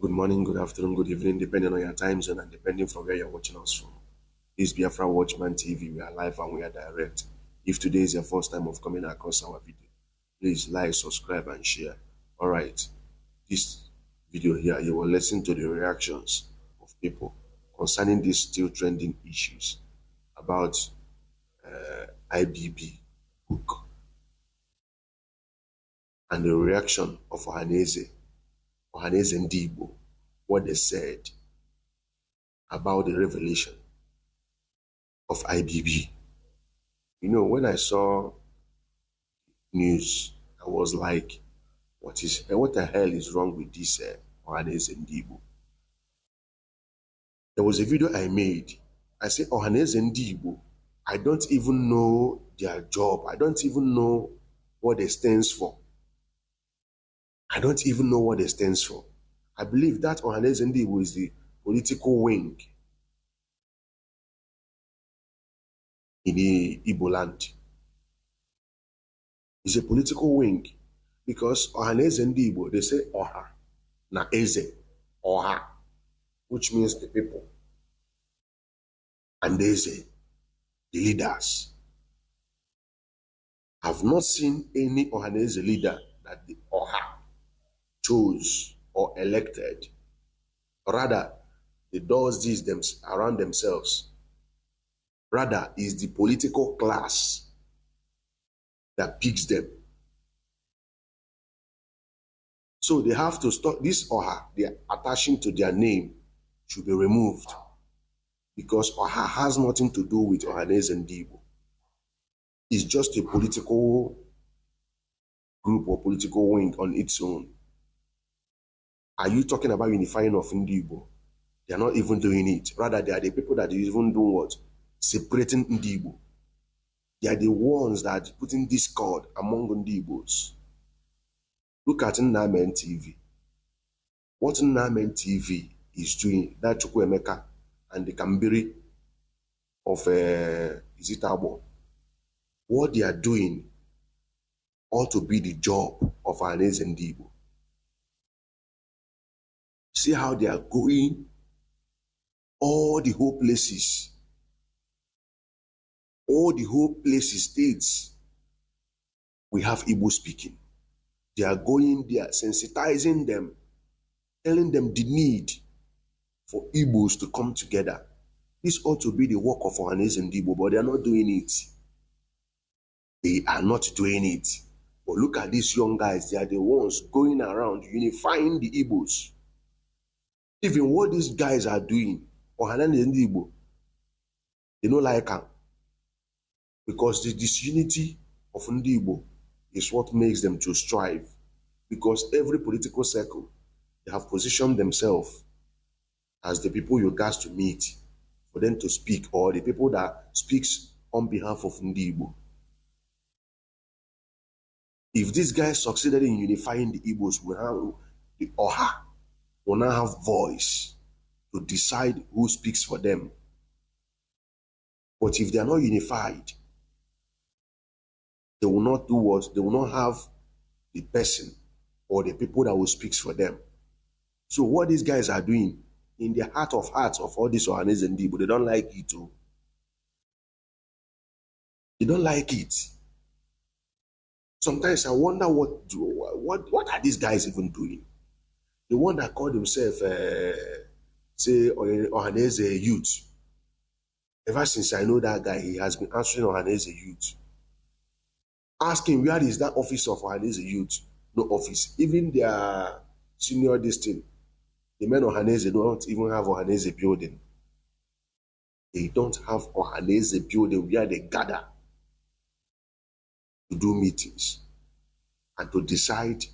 Good morning, good afternoon, good evening, depending on your time zone and depending from where you're watching us from. This is Biafra Watchman TV. We are live and we are direct. If today is your first time of coming across our video, please like, subscribe, and share. Alright, this video here, you will listen to the reactions of people concerning these still trending issues about IBB book and the reaction of Ohaneze Ndi Igbo, what they said about the revelation of IBB. You know, when I saw news, I was like, what the hell is wrong with this Ohaneze Ndi Igbo? There was a video I made. I said, Ohaneze Ndi Igbo, I don't even know their job. I don't even know what it stands for. I don't even know what it stands for. I believe that Ohaneze Ndi Igbo is the political wing in the Igbo land. It's a political wing because Ohaneze Ndi Igbo, they say Oha, na Eze, Oha, which means the people, and Eze, the leaders. I've not seen any Ohaneze leader that the Oha chose or elected. Rather, they does this around themselves. Rather, is the political class that picks them. So they have to stop this Oha, they are attaching to their name, should be removed. Because Oha has nothing to do with Ohaneze Ndi Igbo. It's just a political group or political wing on its own. Are you talking about unifying of Ndi Igbo? They are not even doing it. Rather, they are the people that are even doing what? Separating Ndi Igbo. They are the ones that are putting discord among Ndi Igbos. Look at Nname TV. What Nname TV is doing, that Chukwuemeka and the Kambiri of Izitabo, what they are doing ought to be the job of Ohaneze Ndi Igbo. See how they are going all the whole places, states, we have Igbo speaking. They are going there, sensitizing them, telling them the need for Igbos to come together. This ought to be the work of Ohaneze Ndi Igbo, but they are not doing it. They are not doing it. But look at these young guys, they are the ones going around unifying the Igbos. Even what these guys are doing, Ohaneze Ndi Igbo, they don't like them. Because the disunity of Ndi Igbo is what makes them to strive. Because every political circle, they have positioned themselves as the people you got to meet for them to speak, or the people that speaks on behalf of Ndi Igbo. If these guys succeeded in unifying the Igbos, the Oha will now have voice to decide who speaks for them. But if they are not unified, they will not do what? They will not have the person or the people that will speak for them. So what these guys are doing, in the heart of hearts of all these Ohaneze Ndi Igbo, they don't like it too. They don't like it. Sometimes I wonder what are these guys even doing? The one that called himself, say, Ohaneze Youth. Ever since I know that guy, he has been answering Ohaneze Youth. Asking where is that office of Ohaneze Youth? No office. Even their senior district, the men of Ohaneze don't even have Ohaneze building. They don't have Ohaneze building where they gather to do meetings and to decide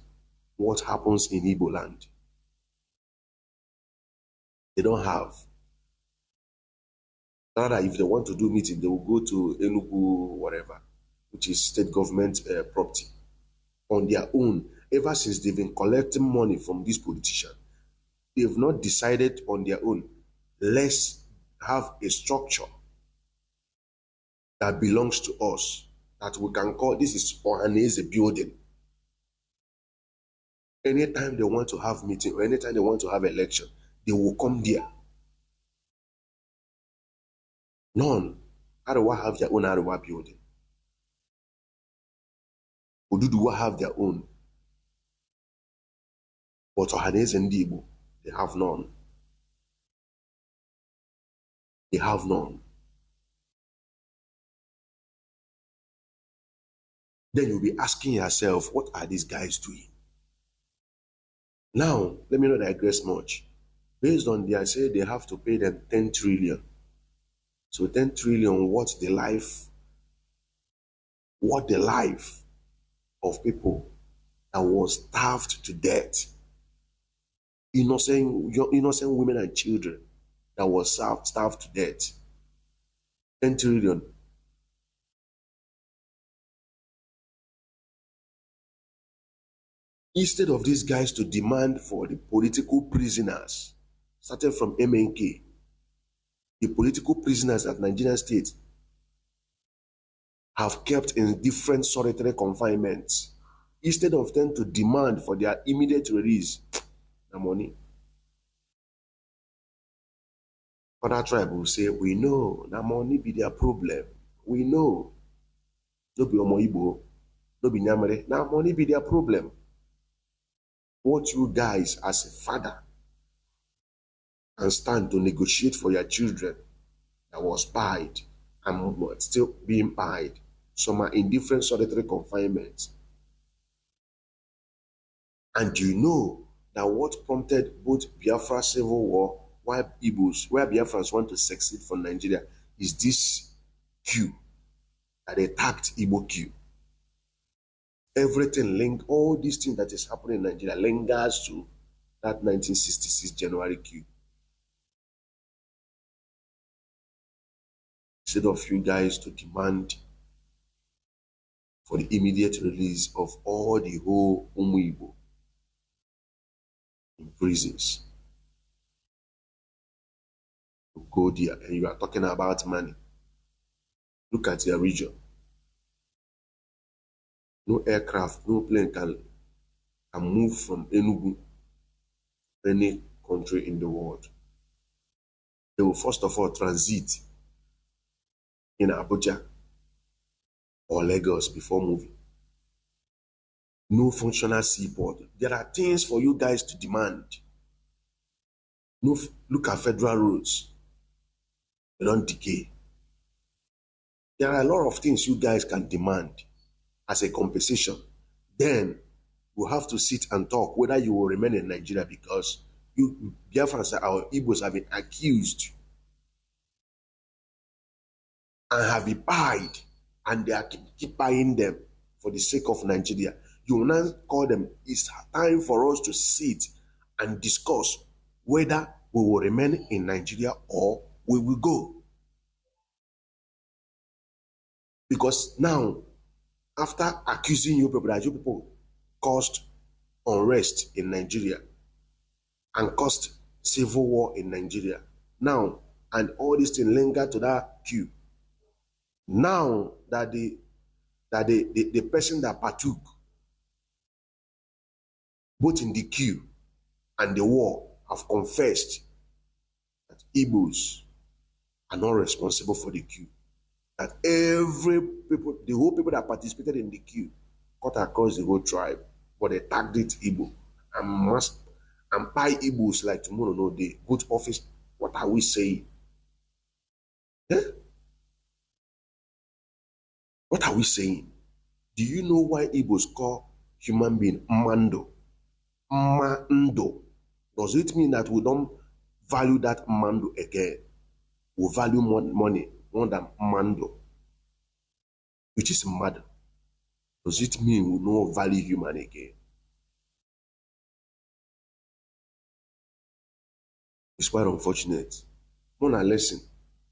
what happens in Igbo land. They don't have. Rather, if they want to do meeting, they will go to Enugu, whatever, which is state government property, on their own. Ever since they've been collecting money from this politician, they've not decided on their own. Let's have a structure that belongs to us, that we can call this is Ohaneze building. Anytime they want to have meeting or anytime they want to have election, they will come there. None. Arewa have their own Arewa building. Oduduwa have their own. But Ohaneze Ndi Igbo, they have none. They have none. Then you'll be asking yourself, what are these guys doing? Now, let me not digress much. Based on their say they have to pay them 10 trillion. So 10 trillion, what the life of people that was starved to death. Innocent women and children that was starved to death. 10 trillion. Instead of these guys to demand for the political prisoners, started from MNK, the political prisoners that Nigerian state have kept in different solitary confinements, instead of them to demand for their immediate release, the money. Other tribe will say, we know, the money be their problem. We know. No be Omo Igbo, no be Nyamere, now money be their problem. What you guys as a father and stand to negotiate for your children that was pied and still being pied. Some are in different solitary confinements. And you know that what prompted both Biafra Civil War, why Biafrans want to succeed for Nigeria, is this coup that attacked Igbo coup. Everything linked, all these things that is happening in Nigeria lingers to that 1966 January coup. Instead of you guys to demand for the immediate release of all the whole Igbo in prisons. You go there and you are talking about money. Look at your region. No aircraft, no plane can move from Enugu to any country in the world. They will first of all transit in Abuja or Lagos before moving. No functional seaport. There are things for you guys to demand. No, look at federal roads. They don't decay. There are a lot of things you guys can demand as a compensation. Then we'll have to sit and talk whether you will remain in Nigeria, because you Biafrans, our Igbos, have been accused and have been pied, and they are keep buying them for the sake of Nigeria. You will now call them, it's time for us to sit and discuss whether we will remain in Nigeria or we will go. Because now, after accusing you people that you people caused unrest in Nigeria and caused civil war in Nigeria, now, and all these things linger to that queue. Now that the person that partook both in the queue and the war have confessed that Igbos are not responsible for the queue. That the whole people that participated in the queue cut across the whole tribe, but they tagged it Igbo and buy Igbos like tomorrow no day. Go to office. What are we saying? Eh? What are we saying? Do you know why Igbos call human being Mando? Mando. Does it mean that we don't value that Mando again? We value money more than Mando, which is mad. Does it mean we don't value human again? It's quite unfortunate. When I listen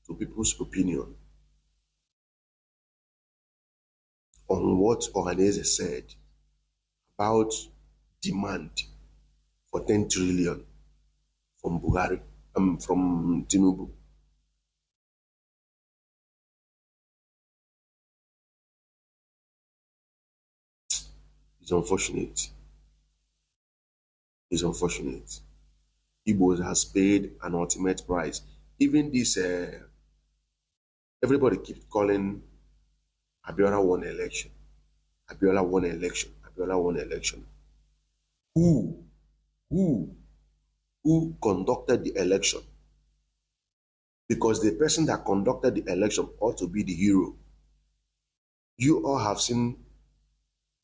to people's opinion on what Ohaneze said about demand for 10 trillion from Buhari, from Tinubu. It's unfortunate. It's unfortunate. Igbo has paid an ultimate price. Even this, everybody keeps calling Abiola won election. Abiola won election. Abiola won election. Who, who, who conducted the election? Because the person that conducted the election ought to be the hero. You all have seen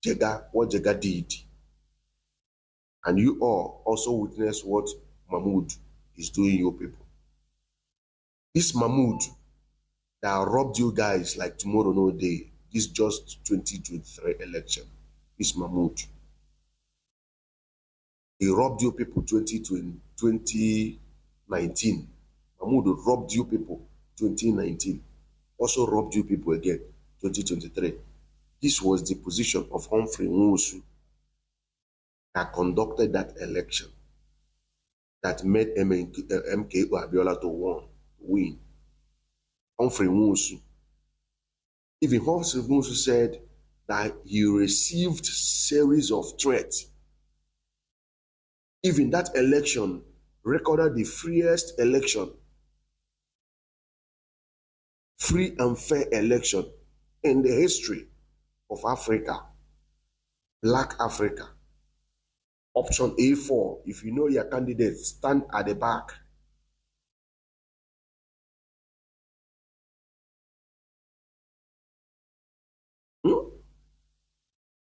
Jega, what Jega did. And you all also witnessed what Mahmoud is doing your people. This Mahmoud that robbed you guys like tomorrow no day, this just 2023 election, this Mahmoud. He robbed you people 2019. Mahmoud robbed you people 2019. Also robbed you people again 2023. This was the position of Humphrey Nwosu that conducted that election that made MKO Abiola to win. Humphrey Nwosu. Even Humphrey Nwosu said that he received series of threats. Even that election recorded the freest election, free and fair election in the history of Africa, Black Africa. Option A4, if you know your candidate, stand at the back.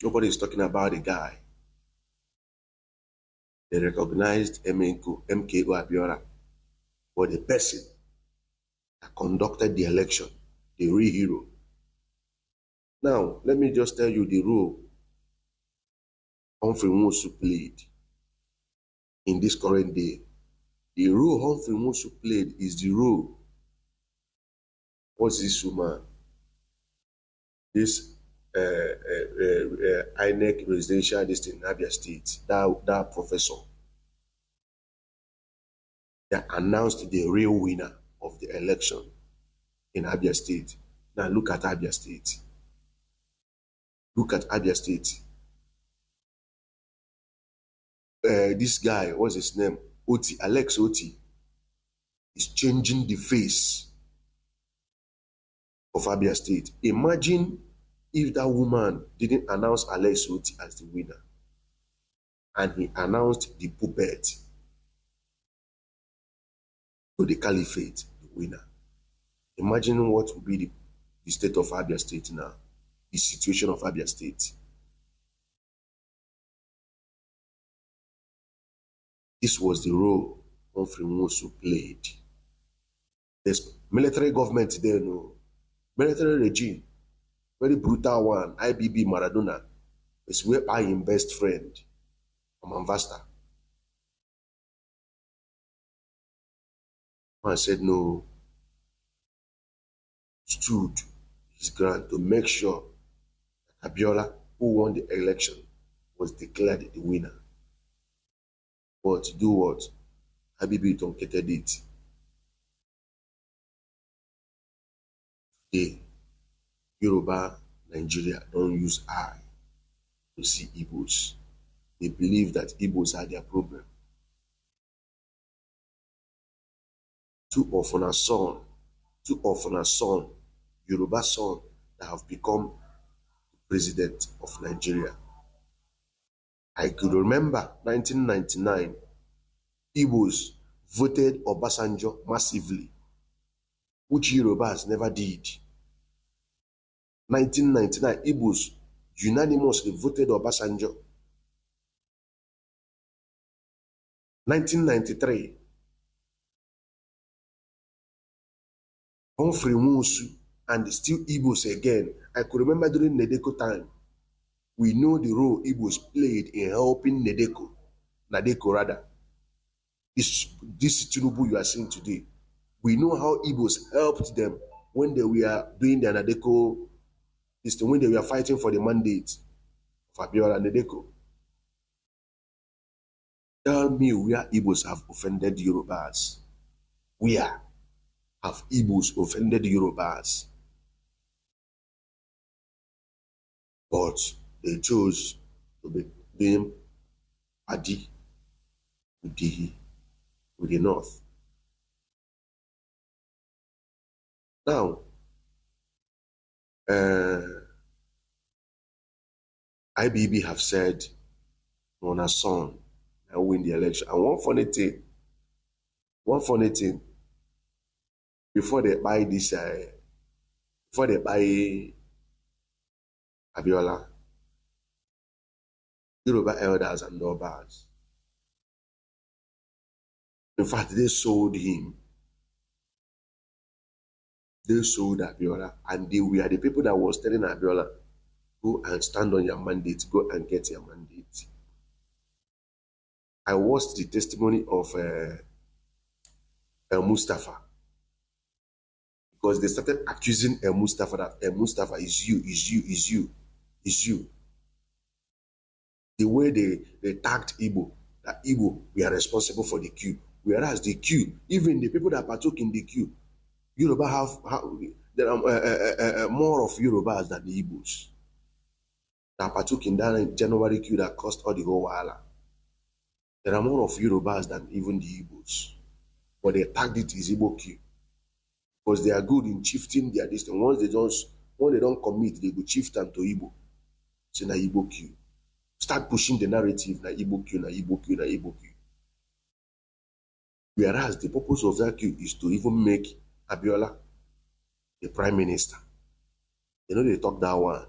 Nobody is talking about the guy. They recognized MKO Abiola for the person that conducted the election, the real hero. Now, let me just tell you the role Humphrey Nwosu played in this current day. The role Humphrey Nwosu played is the role. What's this woman? This INEC residential district in Abia State, that professor that announced the real winner of the election in Abia State. Now look at Abia State. Look at Abia State. This guy, what's his name? Oti, Alex Oti, is changing the face of Abia State. Imagine if that woman didn't announce Alex Oti as the winner and he announced the puppet to the caliphate, the winner. Imagine what would be the state of Abia State now, the situation of Abia State. This was the role Humphrey Nwosu played. There's military government there, no. Military regime, very brutal one, IBB Maradona, is where I am best friend, Amambasta. Man said no, stood his ground to make sure that Abiola, who won the election, was declared the winner. But to do what? IBB truncated it. Today, Yoruba, Nigeria don't use eye to see Igbos. They believe that Igbos are their problem. Two of our son, Yoruba son, that have become president of Nigeria. I could remember 1999, Igbos voted Obasanjo massively, which Yorubas never did. 1999, Igbos unanimously voted Obasanjo. 1993, Humphrey Nwosu and still Igbos again. I could remember during Nedeko time, we know the role Igbos played in helping Nadeko rather. This Tinubu you are seeing today. We know how Igbos helped them when they were doing their Nadeko, when they were fighting for the mandate of Abiola Nadeko. Tell me where Igbos have offended Yorubas. Where have Igbos offended Yorubas? But they chose to be doing Adi with the North. Now, IBB have said on a son and win the election. And one funny thing, before they buy this, before they buy Abiola, Yoruba elders and Obas, in fact, they sold him. They sold Abiola, and they were the people that was telling Abiola, go and stand on your mandate, go and get your mandate. I watched the testimony of El Mustafa, because they started accusing El Mustafa that El Mustafa is you. The way they tagged Igbo, that Igbo, we are responsible for the coup. Whereas the coup, even the people that partook in the coup, Yoruba there are more of Yorubas than the Igbos that partook in that January coup that caused all the whole wahala. There are more of Yorubas than even the Igbos. But they tagged it as Igbo coup. Because they are good in shifting their distance. Once they don't commit, they go shift them to Igbo. It's na Igbo coup. Start pushing the narrative na Igbo coup, na Igbo coup, na Igbo coup. Whereas the purpose of that coup is to even make Abiola the prime minister. You know, they talk that one.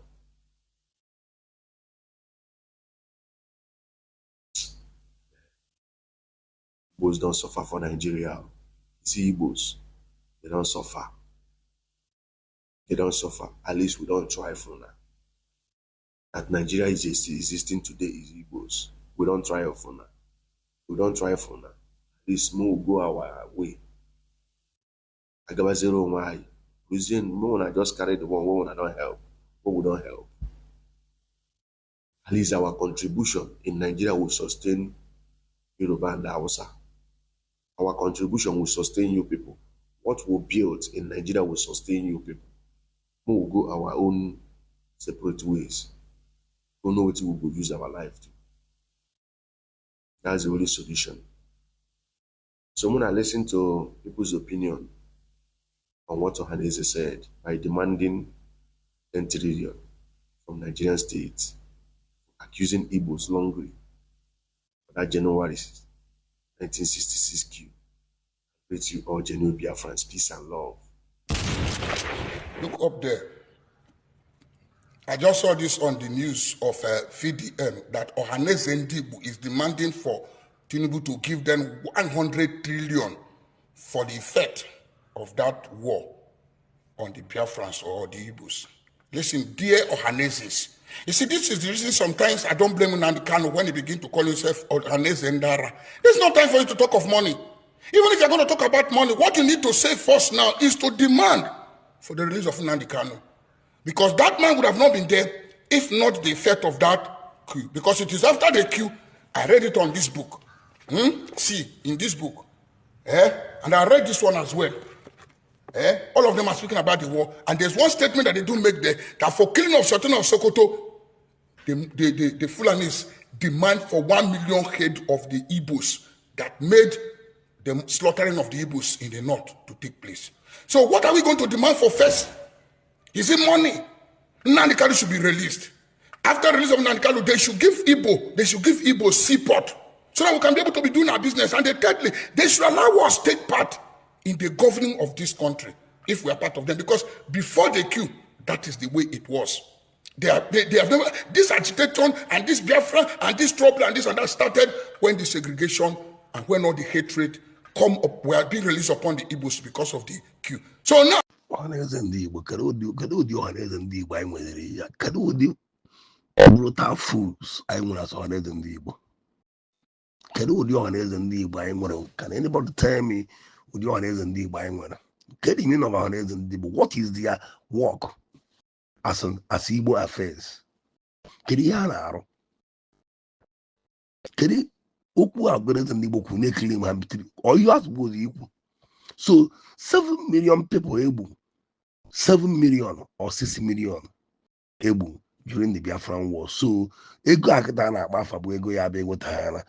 Igbos don't suffer for Nigeria. See Igbos, they don't suffer. They don't suffer. At least we don't try for now. That Nigeria is existing today is Igbos. We don't try for now. We don't try for now. At least we'll go our way. I got 0 why. When I just carry the one, when I don't help, when we don't help. At least our contribution in Nigeria will sustain Yoruba and Hausa. Our contribution will sustain you people. What we build in Nigeria will sustain you people. We will go our own separate ways. We don't know what we will use our life to. That's the only solution. So when I listen to people's opinion on what Ohaneze said by demanding 10 trillion from Nigerian states, accusing Igbos longly for that January 1966 coup. I greet you all, genuine Biafrans, peace and love. Look up there. I just saw this on the news of VDM that Ohaneze Ndi Igbo is demanding for Tinubu to give them 100 trillion for the effect of that war on the Biafrans or the Igbos. Listen, dear Ohanezes, you see, this is the reason sometimes I don't blame Nnamdi Kanu when he begins to call himself Ohaneze Ndara. There's no time for you to talk of money. Even if you're going to talk about money, what you need to say first now is to demand for the release of Nnamdi Kanu. Because that man would have not been there if not the effect of that coup. Because it is after the coup, I read it on this book. See, in this book. And I read this one as well. All of them are speaking about the war. And there's one statement that they do make there, that for killing of Sultan of Sokoto, the Fulanis demand for 1 million head of the Igbos that made the slaughtering of the Igbos in the north to take place. So what are we going to demand for first? Is it money? Nnamdi Kanu should be released. After the release of Nnamdi Kanu, they should give Igbo seaport so that we can be able to be doing our business. And thirdly, they should allow us take part in the governing of this country if we are part of them. Because before the coup, that is the way it was. They have never, this agitation and this Biafra and this trouble and this and that started when the segregation and when all the hatred were being released upon the Igbos because of the coup. So now, Ohaneze Ndi Igbo, kedu ụdị Ohaneze Ndi Igbo anyị nwere ya? Kedu ụdị brutal fools anyị nwere as Ohaneze Ndi Igbo? Kedu ụdị Ohaneze Ndi Igbo anyị nwere? Can anybody tell me ụdị Ohaneze Ndi Igbo anyị nwere? Kedu the meaning of Ohaneze Ndi Igbo? What is their work as Igbo affairs? Kedu ihe ha na-arụ? Kedu okwu Ohaneze Ndi Igbo kwuru na-ekiri ma bitiri? Or you are supposed ikwu? So 7 million people Igbo, 7 million or 6 million Igbo during the Biafran war. So ego akita na agba afa bụ ego ya bụ ego tahara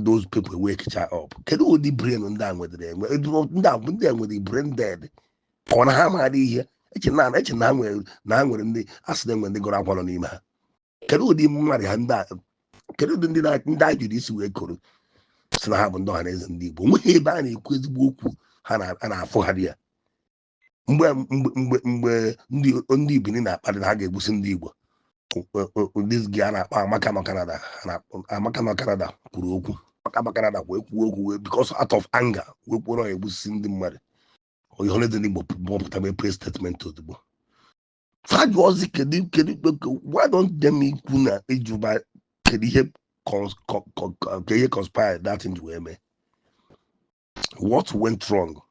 those people wake up. Kedu ụdị brain ndị a nwedere enwe ndị a nwere brain dead ka ọ na ha maara ihe eche na ha nwere ndị asị na enwe ndị gọrọ akwalọ n'ime ha. Kedu ụdị mmadụ ha ndị a, kedu ụdị ndị a jụrụ isi wee koro si na ha bụ ndị Ohaneze Ndị Igbo? Nweghị ebe a na-ekwu ezigbo okwu ha na-afụgharị ya. Mgbe ndị Benin na-akparị na ha ga-egbusi ndị Igbo, this guy na-akpa Amaka nọ Canada kwuru okwu. Amaka Canada wee kwuo okwu because out of anger wee kwuo na egbusi ndị mmadụ. Ohaneze Ndị Igbo bọpụta mee press statement ozugbo. Fajụọzi kedu why don't them ikwu na ejuba kedu ihe conspired that thing wee mee? What went wrong?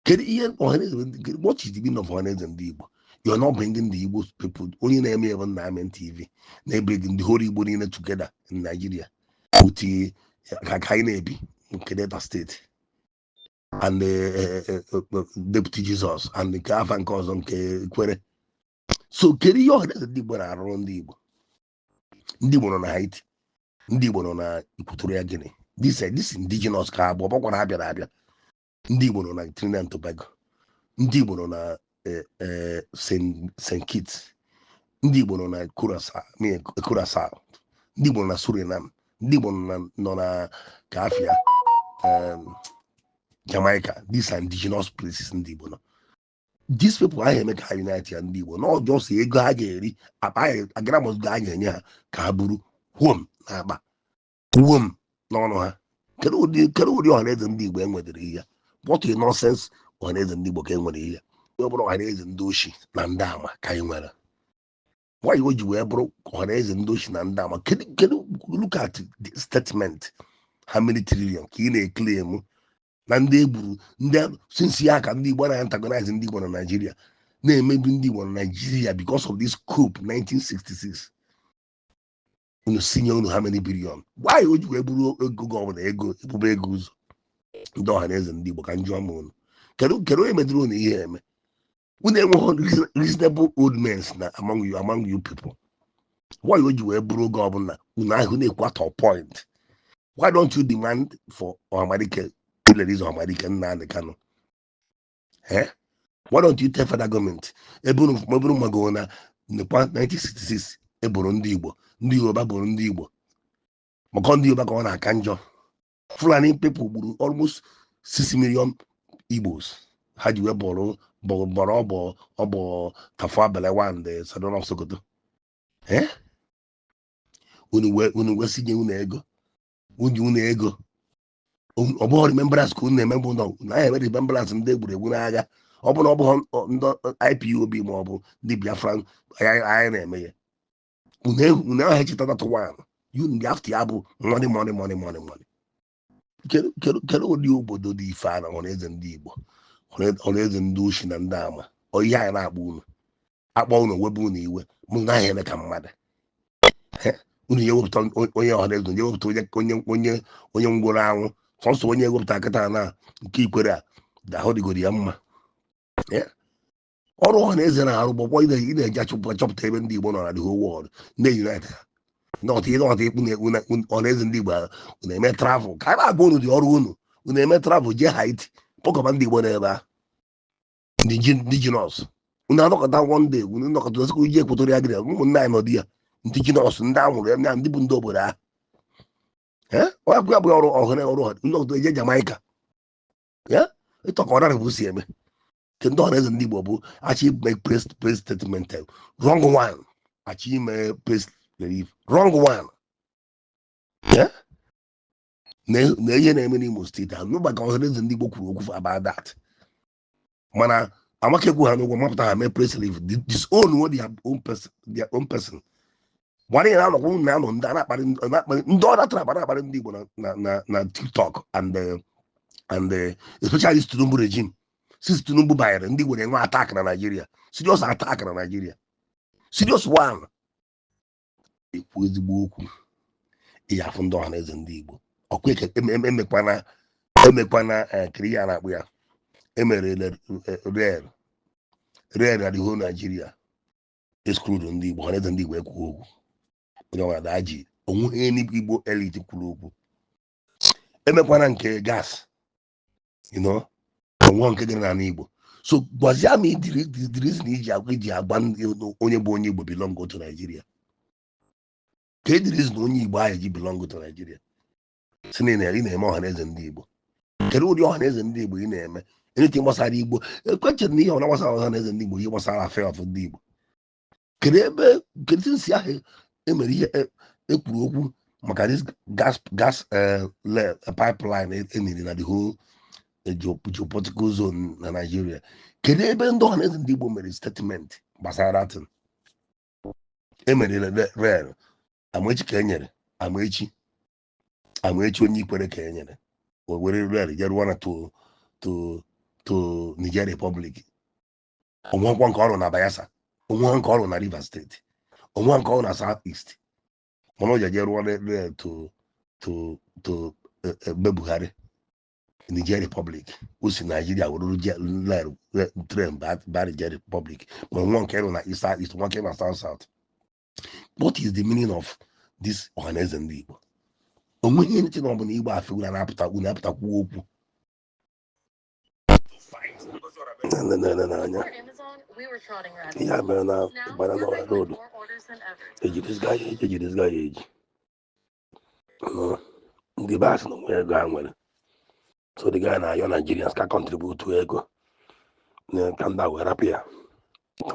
What is the meaning of Ohaneze Ndị Igbo? You're not bringing the Igbo people, only name even Namen TV. They bring the whole Igbo in together in Nigeria. With the Kakainebi, Kedeta State, and the Deputy Jesus, and the Kafan cousin Kwere. So, Keri Ohaneze Ndị Igbo around the Igbo. Ndị Igbo on Haiti, Ndị Igbo on Equatorial Guinea. This indigenous car, but what happened? Ndị Igbo nọ na Trinidad and Tobago, ndị Igbo nọ na St. Kitts, ndị Igbo nọ na Curaçao, ndị Igbo nọ na Suriname, ndị Igbo nọ na Kafia, Jamaica. These are indigenous places ndị Igbo nọ. These people are eme ka ha unite ya ndị Igbo, not just ego ha ga-eri agaramus ga ga-enye ha ka ha buru wom na akpa wom n'ọnụ ha. Kedu ụdị Ohaneze Ndị Igbo enwedere ihe? What a nonsense Ohaneze Ndị Igbo ka enwere ihe. Ọ bụrụ Ohaneze ndị oshi na ndị ama ka anyị nwere. Why o ji wee bụrụ Ohaneze ndị oshi na ndị ama? Kedu look at the statement, how many trillion ka ị na-eclaim na ndị egburu ndị since ya ka ndị Igbo na-antagonize ndị Igbo na Nigeria, na-emebi ndị Igbo na Nigeria because of this coup 1966. Unu sinye unu how many billion? Why o ji wee bụrụ ego gọvanọ ebube ego ụzọ ndị Ohaneze Ndị Igbo ka njọ ama unu? Kedu onye medoro unu ihe eme? Unu enweghị reasonable old men na among you people. Why o ji wee bụrụ oge ọbụla unu ahụ na-ekwu at all point? Why don't you demand for Ohamadike release Ohamadike Nnamdi Kanu? Why don't you tell federal government eburu mago na 1966 eboro ndị Igbo, ndị Yoruba boro ndị Igbo, maka ndị Yoruba ka ọ na-aka njọ. Fulani people gburu almost 6 million Igbos. Ha ji wee bọrọ ọbọ Tafawa Balewa and Sardauna of Sokoto. Unu wee sinye unu ego, unu ego. Ọ bụghị remembrance ka unu na-emegbu ụlọ na ya eme remembrance ndị egburu egbu n'agha. Ọ bụ na ọ bụghị ndị IPOB ma ọ bụ ndị Biafra anyị na-eme ya. Unu ahụ echeta that one. You ndị after ya bụ money. Kedu ụdị obodo dị ife a na Ohaneze Ndị Igbo, Ohaneze ndị oshi na ndị ama? Ihe anyị na-akpọ unu akpọ unu webe unu iwe mụ na ahịa eme ka mmadụ. Unu ya ewepụta onye Ohaneze, ya ewepụta onye ngwụrụ anwụ, sọsọ onye ewepụta akịta na nke Ikwere a ahụ dịgoro ya mma. Ọrụ Ohaneze na-arụ gbọgbọ ị na-eji achọpụta ebe ndị Igbo nọ na the whole world na-unite ha. Not ikpu Ohaneze Ndị Igbo na-eme travel ka a na-agwa unu dị ọrụ unu eme travel jee Haiti kpọkọba ndị Igbo n'ebe a indigenous. Unu anọkọta one day, unu nọkọta osikwu iji Equatorial Guinea, ụmụnne anyị nọdị ya indigenous ndị amụrụ ya ndị bụ ndị obodo ha. Ọya bụ ọrụ ọrụ ha nnọkọta eje Jamaica ịtọ ka ọrarị bụ si eme. Ke ndị Ohaneze Ndị Igbo bụ achị make press statement wrong one, achị ime press wrong one. Na ihe na-eme n'Imo steeti ahụ n'ụba ka Ohaneze Ndị Igbo kwuru okwu about that. Mana Amaka egwu ha n'ụgwọ mapụta ha mee press relief disown their own person. Nwanne ya na-anọkwa na-anọ ndị na-akparị ndị ọrụ atara akparị ndị Igbo na TikTok and especially Tinubu regime. Since Tinubu banyere ndị Igbo na-enwe attack na Nigeria, serious attack na Nigeria, serious one. Ekwu ezigbo okwu ihe afụ ndị Ohaneze Ndị Igbo ọkwa emekwana kiri ya na-akpụ ya emere rel na the whole Nigeria exclude ndị Igbo. Ohaneze Ndị Igbo ekwu okwu onye ọbụla daji onwe Igbo elite kwuru okwu emekwana nke gas onwe nke gịrị n'ala Igbo so gwazie m the reason iji agba onye bụ onye Igbo belong to Nigeria ka the reason onye Igbo ahụ ji belong to Nigeria si na ị na-eme ọhaneze ndị Igbo kedu ụdị ọhaneze ndị Igbo ị na-eme anything gbasara Igbo ekwechere na ihe ọna gbasara ọhaneze ndị Igbo ihe gbasara affair of ndị Igbo kedu nsi ahụ emere ihe ekwuru okwu maka this gas pipeline eniri na the whole geopolitical zone na Nigeria kedu ebe ndị ọhaneze ndị Igbo mere statement gbasara atin emere rel Amaechi ka enyere Amaechi onye ikwere ka enyere o were rel jeruo to Niger Republic onwe nke ọrụ na Bayelsa onwe nke ọrụ na Rivers State onwe nke ọrụ na South East mana o jeruo rel to Buhari Niger Republic o si Nigeria were tren ba Niger Republic ma nwa nke ịrụ na East nwa nke na South. What is the meaning of this ọhaneze ndị Igbo? Onweghị ihe na ọbụla Igbo afọ unu apụtakwu okwu ya mere na gbara n'ọha road ejiri ya eji ndị be asị na onwe ego ha nwere so the guy na-ayọ Nigerians ka contribute ego ka ndị wee rapụ ya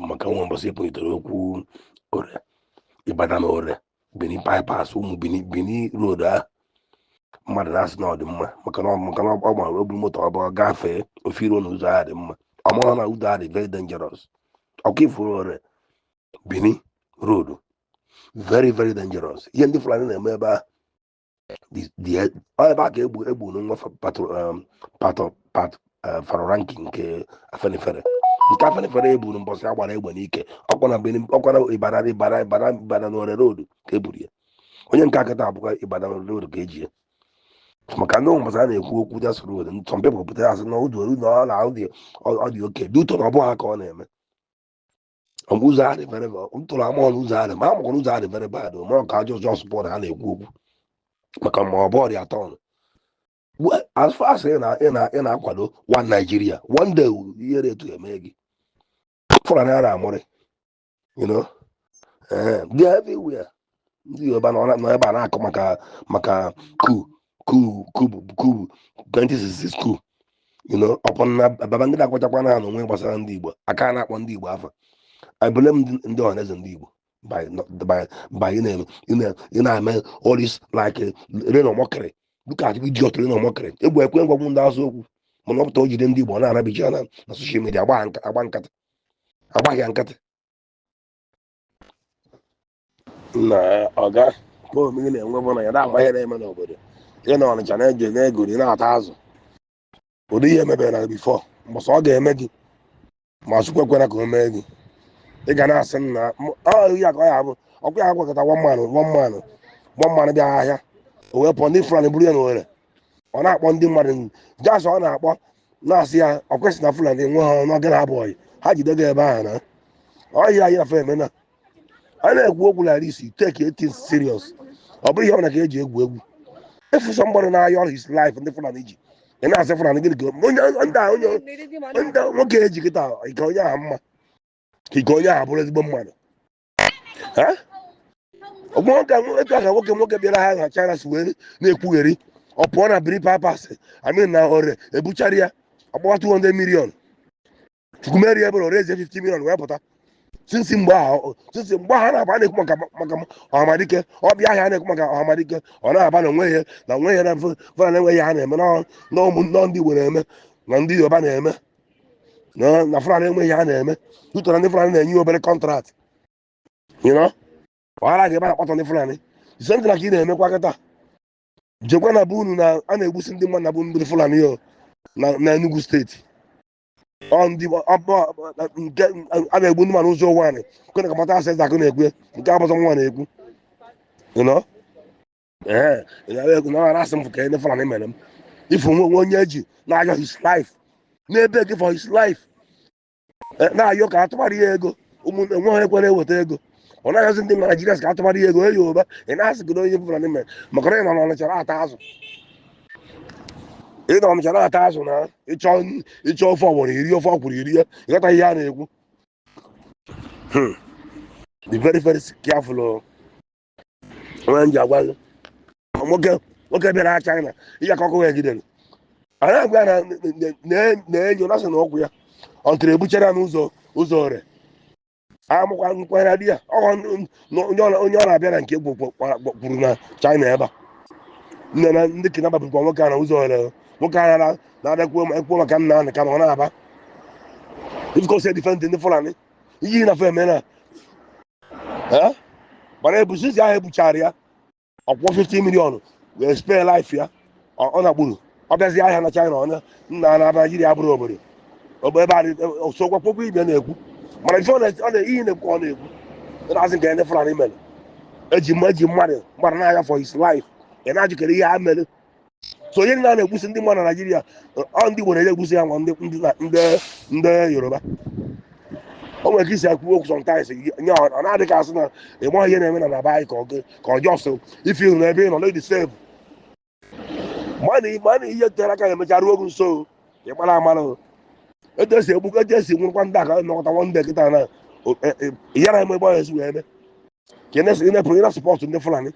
maka nwa mbọsị pụlitere okwu ore Ibadan ore Benin bypass ụmụ Benin road a mmadụ na-asị na ọ dị mma maka na ọ gbara oburu moto ọ bụ gafee ofe iro na ụzọ ahụ dị mma ọmụrụ na ụzọ ahụ dị very dangerous ọkụ ifuru ore Benin road very very dangerous ihe ndị Fulani na-eme ebe a ebe a ka egbu nwa faro ranking nke Afenifere nke Afenifere egburu mbọsị agbara egbe n'ike ọkwana Ibadan ore road ka eburu ya onye nke akịta abụkwa Ibadan road ka eji ya maka ndị mbọsị a na-ekwu okwu just road some people pụtara asị na ọ dị oke dị ụtọ na ọ bụghị ka ọ na-eme ụzọ ahụ dị very ntụrụ ama ọnụ ụzọ ahụ ma amakwana ụzọ ahụ dị very bad ma ka ajọ jọs bọọdụ ha na-ekwu okwu maka ma ọ bọọdụ atọ ọnụ as far as ị na-akwado one Nigeria one day ihe na-etu eme gị Fulani a na-amụrị dị everywhere ndị Yoruba nọ ebe a na-akọ maka coup 2066 coup ọkpọna Babangida akwachakwa na onwe gbasara ndị Igbo aka na-akpọ ndị Igbo afa ebule m ndị ọhaneze ndị Igbo by ị na-eme all this like reno mockery look at idiot reno mockery egwu ekwe ngwagwu ndị azụ okwu mana ọ pụta o jide ndị Igbo na-arabichi ya na social media agbaghị ya nkata na ọga omege na-enwe bụ na ya na-agba ihe na-eme n'obodo ị na Ọnịcha na-eje na-egori na-ata azụ ụdị ihe emebere na bifo mbọsọ ọ ga-eme gị ma chukwekwara ka o mee gị ị ga na-asị m na ya ka ọ ya bụ ọkwa ya gwakọta one man bịa ahịa o wee pụọ ndị Fulani buru ya na Owerri ọ na-akpọ ndị mmadụ jas ọ na-akpọ na-asị ya ọ kwesị na Fulani nwe ha n'oge na-abụghị ha jide gị ebe ahụ na ọhịa anyị nafe eme na a na-ekwu okwu na isi take it serious ọ bụrụ ihe ọ na ka eji egwu efuso mgbọrọ na-ayọ his life ndị Fulani ji ị na-asị Fulani gịnị ka onye nwoke eji kịta ike onye ahụ mma ike onye ahụ bụrụ ezigbo mmadụ etu aka nwoke bịara ha na China si wee na-ekwugheri ọ pụọ na Benin bypass amin na Ore ebuchara ya agbawa 200 million chukwumeri ebe o rezie 50 million wee pụta sinsi mgbe ahụ ha na-aba na-ekwu maka ọhamadike ọbịa ahịa na-ekwu maka ọhamadike ọ na-aba na onwe ihe na Fulani enweghị ha na-eme nọ ndị Igbo na-eme na ndị Yoruba na-eme na Fulani enweghị ha na-eme tụtara ndị Fulani na-enye obere kọntrakt ọghara ga ebe na-akpọtọ ndị Fulani ise ntị na ka ị na-emekwa kịta jekwa na be unu na a na-egbusi ndị mmadụ na bụ ndị Fulani na Enugu steeti a na-egbu ndị mmadụ ụzọ ụwa anyị kwena ka mata asị akụ na-ekwu nke abụzọ nwa na-ekwu na-asị m ka ndị Fulani mere m ifu nwe onye eji na-ayọ his life n'ebe gị for his life na-ayọ ka atụgharị ya ego ụmụnne nwe ha ekwere eweta ego ọ naghịzi ndị Naijiria ka atụbara ego Yoruba ị na-asị gị onye Fulani mere maka na ị nọ n'Ọnịcha ata azụ ị nọ n'Ọnịcha ata azụ na ịchọ ofe ọgbọrọ iri ofe ọkwụrụ iri ya ịghọta ihe a na-ekwu be very very careful onye nji agwa gị nwoke bịara China iji aka ọkụ ya gidere a na-agwa ya na-enyo na asị na ọgwụ ya ọ ntụrụ ebuchara ya n'ụzọ ore amụkwa nkwanyere di ya onye ọ na-abịa na nke kwuru na China ebe a nne na ndị kidnapa bụkwa nwoke a na ụzọ ore nwoke ahụ na-abịakwuo maka nna anyị kama ọ na-aba ifikosi difendị ndị Fulani iyi na fe eme na mana ebusizi ahụ egbuchara ya ọkwụkwọ 50 million wee spee life ya ọ na-agburu ọ bịazi ahịa na China onye nna na Naijiria bụrụ obodo ebe a sokwa kpokwu ibe na-ekwu mana ife ọ na-iyi na-ekwu ọ na-ekwu na-azị nke ndị Fulani mere eji mmadụ na-aga for his life ị na-ajụkere ihe ha mere so onye niile na-egbusi ndị mmadụ na Naijiria ọ ndị Igbo na-eje egbusi ya nwa ndị Yoruba o nwere ka isi ekwu okwu sometimes nye ọ na-adị ka asị na ịma ihe na-eme na be anyị ka ọ jọsụ ife iru n'ebe ị nọ n'ịdị save mana ihe tere aka ga-emecha ruo ogu nso ịkpara amara esi nwụrụkwa ndị aka nọkọta nwande kịta na ya na eme ebe ọ esi wee eme ka ị na sọpọtụ ndị Fulani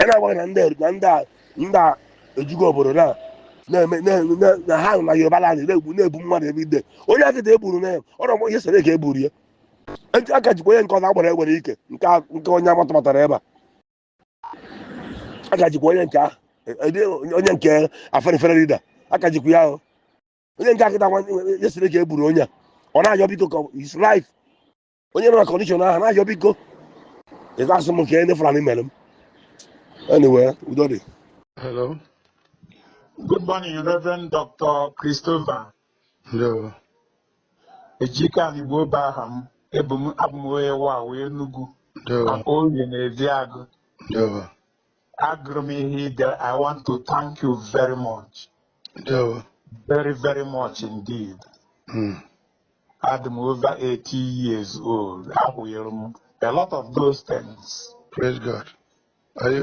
ị na-agbaghị na ndị a ejugo obodo na ha na Yoruba land na-ebu mmadụ ebe ide onye akịta egburu na ya ọrụ ihe sere ka egburu ya aka jikwa onye nke ọzọ agbara egbere ike nke onye amatụmatara ebe a aka jikwa onye nke aferefere rida aka jikwa ya ahụ onye nke akịta ihe sere ka egburu onye a ọ na-ayọ biko ka his life onye nọ na kọndishọn ahụ na-ayọ biko ịza asụ m nke ndị Fulani mere m anyway udo dị. Hello. Good morning, Reverend Dr. Christopher. Hello. Ejika Igbo Baham, Abumwe Enugu, Oye Neziago. Agrumi, I want to thank you very much. Very, very much indeed. I'm over 80 years old. A lot of those things. Praise God.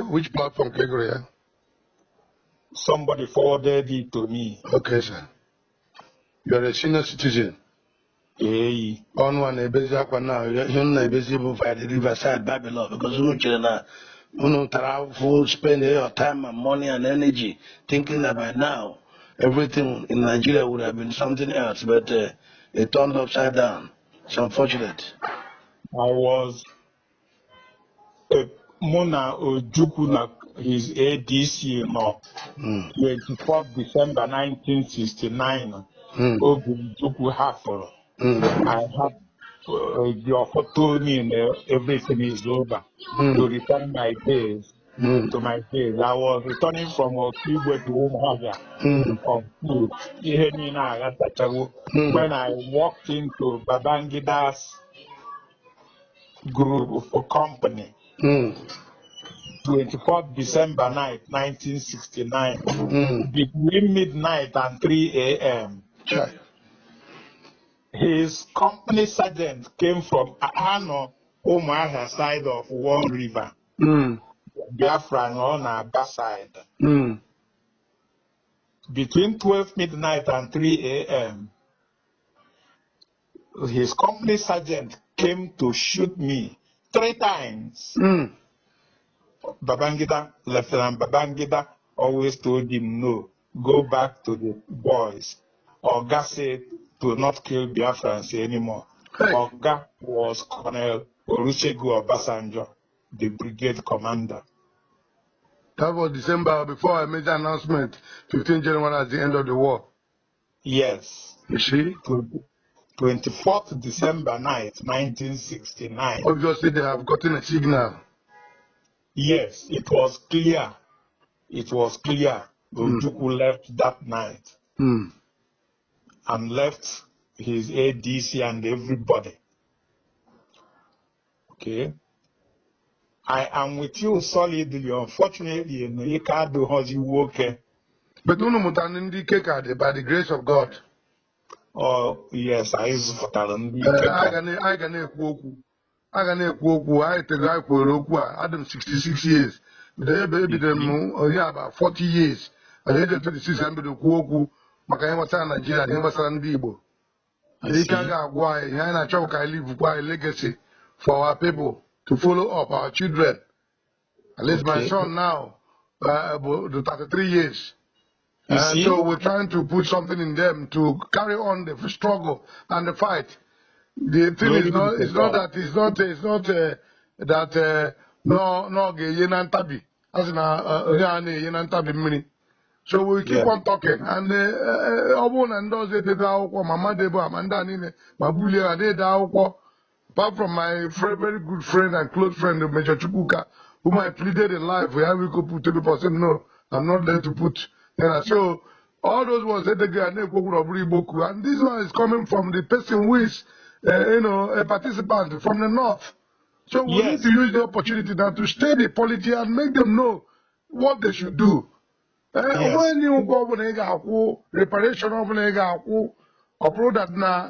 Which platform, Gregoria? Somebody forwarded it to me. Okay, sir. You are a senior citizen. Hey. On one, a busy up now. You're not busy by the riverside Babylon because you travel, spend your time and money and energy thinking that by now everything in Nigeria would have been something else, but it turned upside down. It's unfortunate. I was Mona Ojukuna, his ADC, 24th December 1969. Ogunjuku Hafel. I have the opportunity, everything is over, to return my days to my days. I was returning from Okigwe to Umuahia of food. When I walked into Babangida's group for company, 24th December night, 1969, between midnight and 3 a.m. His company sergeant came from Ano, Umuahia side of One River, Biafra on our back side. Between 12 midnight and 3 a.m., his company sergeant came to shoot me 3 times. Lieutenant Babangida always told him no, go back to the boys. Oga said to not kill Biafrans anymore. Oga was Colonel Olusegun Obasanjo, the brigade commander. That was December before a major announcement, 15 January at the end of the war. Yes. You see? 24th December night, 1969. Obviously, they have gotten a signal. Yes, it was clear. It was clear. Ojukwu left that night and left his ADC and everybody. Okay. I am with you solidly. Unfortunately, you can't do how you work. But by the grace of God. Oh, yes, I use for I can aga na-ekwu okwu anyị tere anyị kwere okwu a adị m 66 years ebidoro m onye aba 40 years eje 26 mbido kwuo okwu maka ihe gbasara Naijiria na ihe gbasara ndị Igbo ike a ga-agwụ anyị ihe anyị na-achọ ka anyị livekwa anyị legacy for our people to follow up our children. At least my son now the 33 years. So we're trying to put something in them to carry on the struggle and the fight. The thing is not that no yenantabi as in so we keep on talking and obun and those mama debo amanda nine mabuli ade apart from my very good friend and close friend Major Chukwuka, whom I pleaded in life where we could put 30%. No, I'm not there to put. So all those ones said and this one is coming from the person who is a participant from the north. So we need to use the opportunity now to stay the polity and make them know what they should do. When you go over reparation of upload that na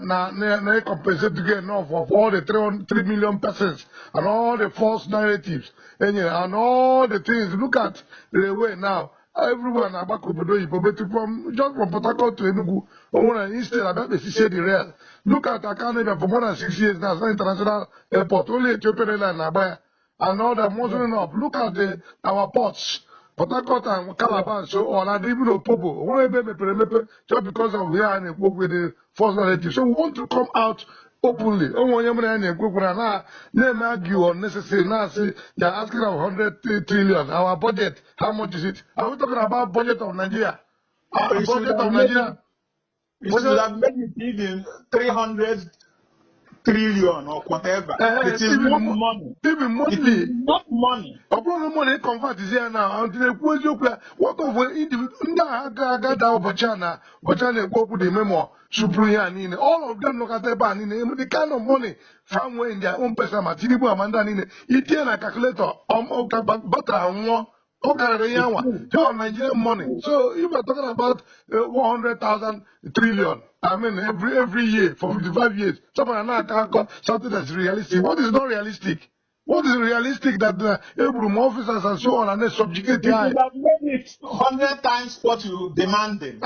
compensate again of all the 3 million persons and all the false narratives and all the things. Look at the way now everyone about from just from Port Harcourt to Enugu, instead about the say the real. Look at Akane for more than 6 years now, international airport, only Ethiopian Airlines Nabaya and all that motoring up. Look at our ports. Port Harcourt and Calabar, so on, and even Opobo, just because of here and work with the false narrative. So we want to come out openly. Name argue unnecessary. Now, see, they're asking of 100 trillion. Our budget, how much is it? Are we talking about budget of Nigeria? Budget of Nigeria? We should have made it even 300 trillion or whatever. It is not money. Even money. It is not money. Upon money convert is here now. Until they put you what of individual Bachana go put the memo, Suprian, all of them look at the ban in the kind of money from where in their own person, Tinubu Amanda in it, a calculator, butter and one. Nigerian money. So if we're talking about 100,000 trillion, I mean every year for 55 years, something that's realistic. What is not realistic? What is realistic that the Abram officers and so on and they subjugate you have made it 100 times what you demanded.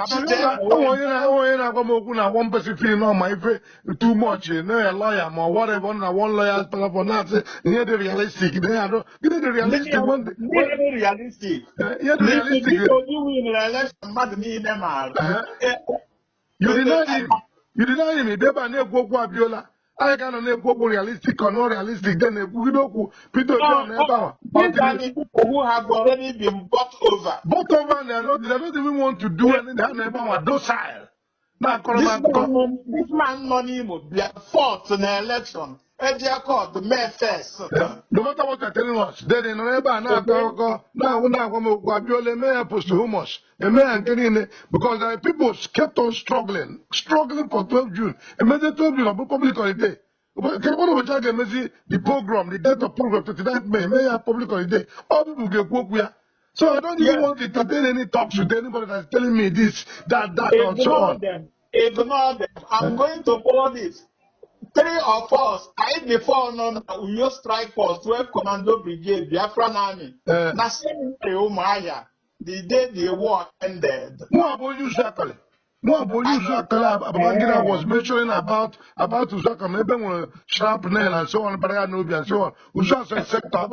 One person feeling on my face too much, no a lawyer or whatever, one lawyer for that. Here the realistic. They are the realistic one. Realistic. Yeah, the realistic. You deny me. Deba ne go Abiola. I cannot go realistic or not realistic. Then we don't Peter John who have already been bought over. Bought over, they don't even want to do anything. They are docile. Now, this man money will be fought in the election. The May 1st. No matter what they're telling us, they didn't remember now. Abiola may posthumous. Because the people kept on struggling for 12 June. And made the 12 June public holiday. The program, the date of program, 29th May, may have public holiday. All people get work here. So I don't even want to entertain any talks with anybody that's telling me this, that, or so on. Ignore them. I'm going to follow this. 3 of us, I before we use strike force, 12 Commando Brigade, Biafran Army. Now, same the day the war ended. Babangida was mentioning about Uzaka, maybe when shrapnel and so on, Paranobi and so on. Uzaka sector,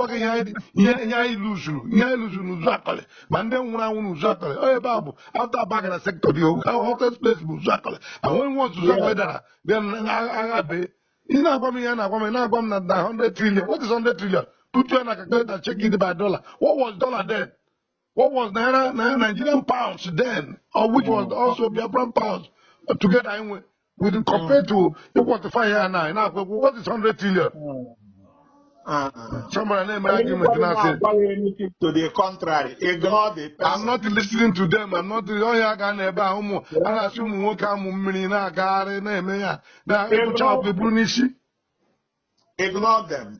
Uzaka. Mandem Uzaka. Oh, Babu, after back in the sector, the hottest place Uzaka. And when was Uzaka, then I be. He's not coming in, now going at 100 trillion. What is 100 trillion? Put you in a calculator, check it by dollar. What was dollar then? What was Nigerian pounds then, or which was also Biafran pounds together with compared to equal to 5 years now? Now, what is 100 trillion? Somebody name argument now say anything to the contrary. Ignore the person. I'm not listening to them. I'm not I assume we Ignore them.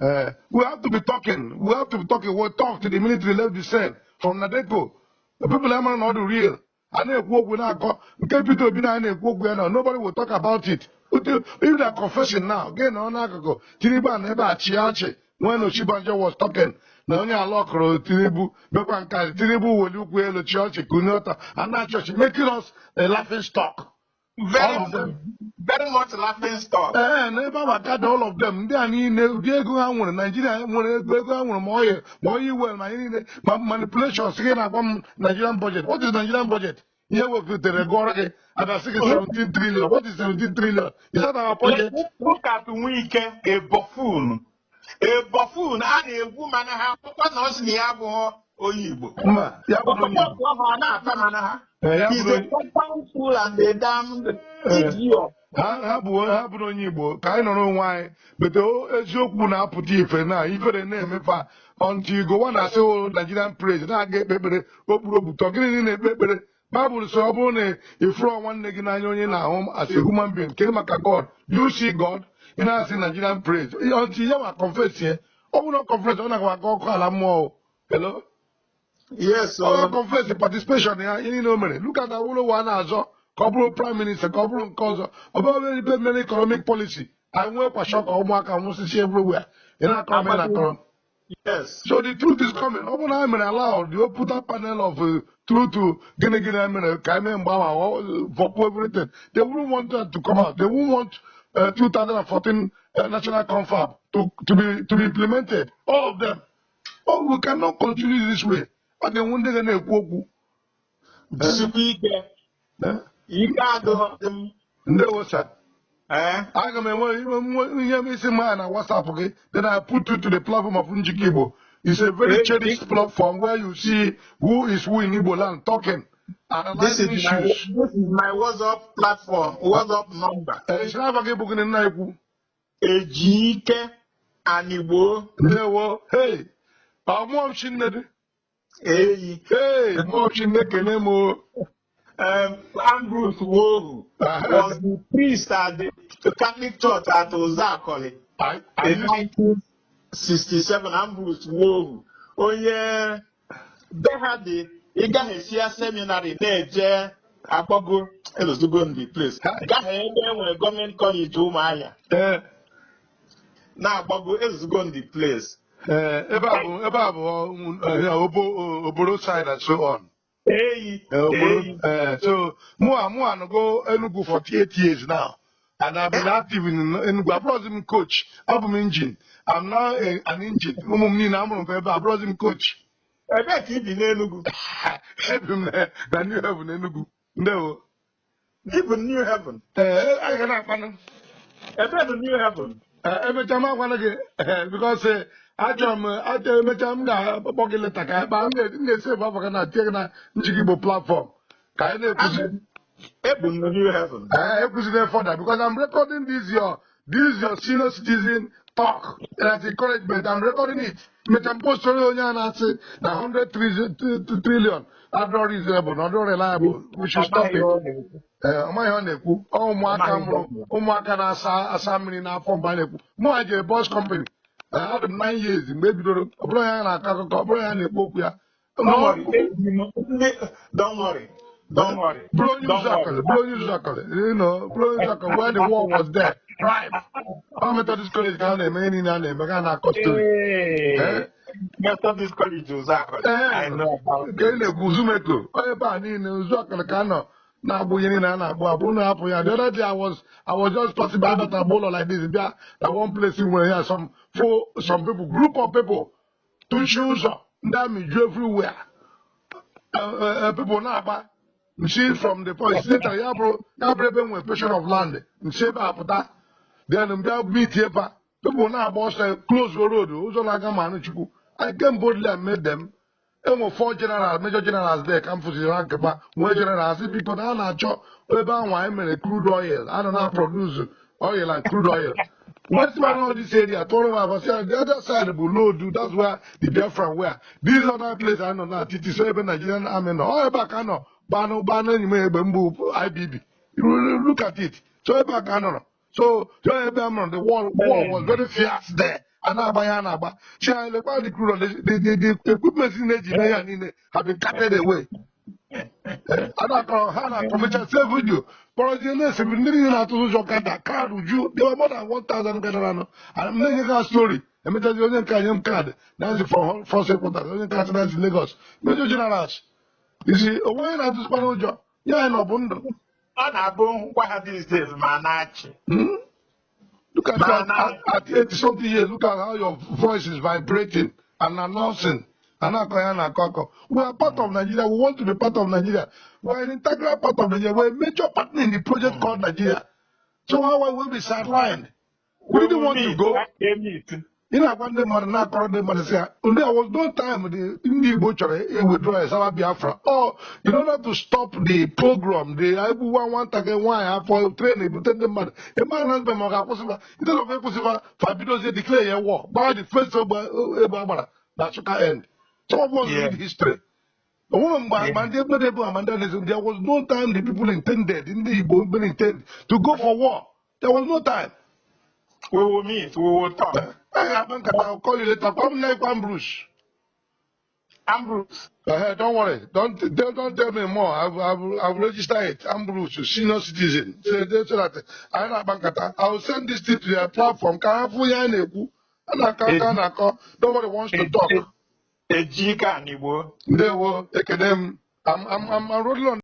We have to be talking. We'll talk to the military left descent from Nadeko. The people are not the real. I know what we now got. Nobody will talk about it. If they're confessing now, again on Agago, Tinubu and Eba Chiachi, when Oshibanjo was talking, na onye alọkọrọ Tinubu, Bekwa nke Tinubu will look well the church, Kunota, and that church, making us a laughing stock. All of them. Very much laughing stock. Never got all of them. They are in Diego Hamon, Nigeria, manipulations again about Nigerian budget. What is Nigerian budget? Here we put the Regorage and I think it's 17 trillion. What is 17 trillion? Is that our budget? Look at Wike, a buffoon. A buffoon and a woman what knows the Abo Oyibo. He's a compound fool and a damned idiot. Ha bụ onye Igbo ka anyị nọrọ onwe anyị bete eziokwu na-apụta ife na ifere na-emefa until you go na asị Nigerian praise na-aga ekpe ekpere okpuru obutọ gịnị na-ekpe ekpere Bible sị ọ bụrụ na ịfụrụ nwanne gị n'anya onye na-ahụ as a human being kedu maka God you see God ị na-asị Nigerian praise until ya ma confess ye ọ bụrụ na confess ọ na-agwa aka ọkụ ala mmụọ hello yes ọ confess the participation ya ihe niile o mere look at awụrụ ụwa na-azọ Corporal Prime Minister, Corporal Cause, about very economic policy. I work for shock or mark and see everywhere. In our comment, yes. So the truth is coming. Open I'm allowed. You put a panel of truth to for everything. They wouldn't want that to come out. They wouldn't want 2014 national confab to be implemented. All of them. Oh, we cannot continue this way. And they won't get any You can't do them. No, sir. I can remember WhatsApp, okay? Then I put you to the platform of Njikibo. It's a very cherished platform where you see who is who in Igbo land talking. This is my WhatsApp platform, WhatsApp number. Ejike Anibo. Hey, I'm watching it. Hey, watching the Ambrose Wohu was the priest at the Catholic Church at Ozakoli in 1967. Ambrose Wohu. Oh yeah, they had the Igahesia seminary there. Apogo, it was to go in the place. Gahe government college Umaya. Now Apogo is to go in the place. Obodo side and so on. Hey. So Mua go Enugu for 48 years now, and I've been active in Enugu. I brought him coach. I'm engine. I'm now an engine. I brought him coach. I bet he in Enugu. The new heaven Enugu. No, even new heaven. I cannot find. I bet the new heaven. Every time I want to get because. I met a pocket letter, but I'm getting the same African platform. Can you new heaven? I president for that because I'm recording this your senior citizen talk as encouragement. I'm recording it. I'm posting on 100 trillion. Not reasonable, not reliable. We should stop it. My honey, assembly now from Baneku. More a boss company. I had 9 years in maybe don't worry. Blow you know, where the war was there. Right. I'm at this college down there, many name, Bagana Costa. Methodist College, I know about Guzumeko. The other day I was just passing by that bowler like this. That one place where here some people, group of people, two shoes, damage everywhere. People now, see from the point. You portion of land. Then meet here. People now boss close the road. I came boldly and met them. And 4 generals, major generals there come for the rank, but 1 general, because I not chop about crude oil. I don't know produce oil and crude oil. What's my all this area? I told him I was the other side of Bulodu, that's where the Biafran were. These other places I know not. It is even Nigerian army. Oh, back I know. Bano, you may bamboo IBB. You look at it. So back I know. So the war was very fierce there. Anabayana, the equipment in Nigeria have been carted away. Hana commercial save video. But the next 7 million at the card with you. There were more than 1,000 Ghana. I'm making a story. I mean, the only card. That's for first second. The only card that's in Lagos. Major generals. You see, when I just want to job. Yeah, I know. On a boom, what are these days, Manachi? Look at that at 80 something years. Look at how your voice is vibrating and announcing. We are part of Nigeria. We want to be part of Nigeria. We are an integral part of Nigeria. We are a major partner in the project called Nigeria. So why will we be sidelined? We didn't want to go. In a one day, man, not them, man, say, there was no time the Ndi Igbo withdraw as our Biafra. Oh, in order to stop the program, the everyone want again why for training, but then the man, a man has been more possible. It doesn't make possible for people to declare a war by the first of Barbara. That should end. Some of us read history. There was no time the people intended, in the Igbo intended to go for war. There was no time. We will meet, we will talk. I'll call you later. Come like Ambrose. Ambrose. Don't worry. Don't tell me more. I've registered it. Ambrose, senior citizen. So that I'll send this thing to their platform. Nobody wants to talk. Ejika Nibo. They will take them. I'm rolling on.